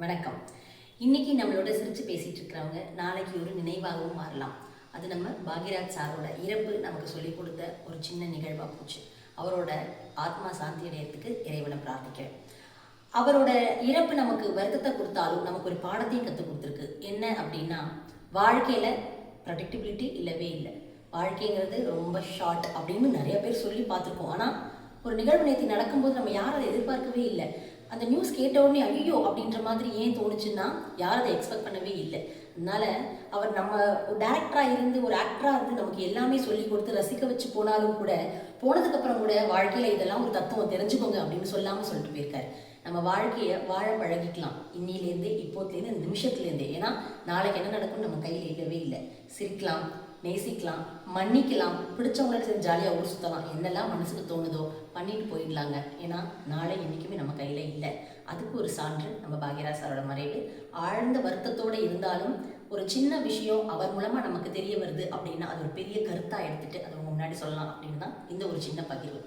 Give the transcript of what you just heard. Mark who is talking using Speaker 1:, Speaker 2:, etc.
Speaker 1: வணக்கம். இன்னைக்கு நம்மளோட சிரிச்சு பேசிட்டு இருக்கிறவங்க நாளைக்கு ஒரு நினைவாகவும் மாறலாம். அது நம்ம பாக்யராஜ் சாரோட இறப்பு நமக்கு சொல்லிக் கொடுத்த ஒரு சின்ன நிகழ்வாக போச்சு. அவரோட ஆத்மா சாந்தி அடையறதுக்கு இறைவனை பிரார்த்திக்கிறேன். அவரோட இறப்பு நமக்கு வருத்தத்தை கொடுத்தாலும் நமக்கு ஒரு பாடத்தையும் கற்றுக் கொடுத்துருக்கு. என்ன அப்படின்னா, வாழ்க்கையில ப்ரொடெக்டிபிலிட்டி இல்லவே இல்லை. வாழ்க்கைங்கிறது ரொம்ப ஷார்ட் அப்படின்னு நிறைய பேர் சொல்லி பார்த்துருக்கோம். ஆனால் ஒரு நிகழ்வு நேற்று நடக்கும்போது நம்ம யாரும் அதை எதிர்பார்க்கவே இல்லை. அந்த நியூஸ் கேட்ட உடனே ஐயோ அப்படின்ற மாதிரி ஏன் தோணுச்சுன்னா, யாரும் அதை எக்ஸ்பெக்ட் பண்ணவே இல்லை. அதனால அவர் நம்ம ஒரு டேரக்டராக இருந்து ஒரு ஆக்டராக இருந்து நமக்கு எல்லாமே சொல்லி கொடுத்து ரசிக்க வச்சு போனாலும் கூட, போனதுக்கப்புறம் கூட வாழ்க்கையில் இதெல்லாம் ஒரு தத்துவம் தெரிஞ்சுக்கோங்க அப்படின்னு சொல்லாமல் சொல்லிட்டு போயிருக்காரு. நம்ம வாழ்க்கையை வாழ பழகிக்கலாம், இன்னிலேருந்தே, இப்போத்துலேருந்து, இந்த நிமிஷத்துலேருந்தே. ஏன்னா நாளைக்கு என்ன நடக்கும்னு நம்ம கையில் இல்லவே இல்லை. சிரிக்கலாம், நேசிக்கலாம், மன்னிக்கலாம், பிடிச்சவங்களோட சேர்ந்து ஜாலியாக ஊர் சுற்றலாம், என்னெல்லாம் மனசுக்கு தோணுதோ பண்ணிட்டு போயிடலாங்க. ஏன்னா நாளை என்றைக்குமே நம்ம கையில் இல்லை. அதுக்கு ஒரு சான்று நம்ம பாக்யராஜ் சாரோட மறைவு. ஆழ்ந்த வருத்தத்தோடு இருந்தாலும் ஒரு சின்ன விஷயம் அவர் மூலமாக நமக்கு தெரிய வருது அப்படின்னா அது ஒரு பெரிய கருத்தாக எடுத்துகிட்டு அதை முன்னாடி சொல்லலாம் அப்படின்னு தான் இந்த ஒரு சின்ன பகிர்வு.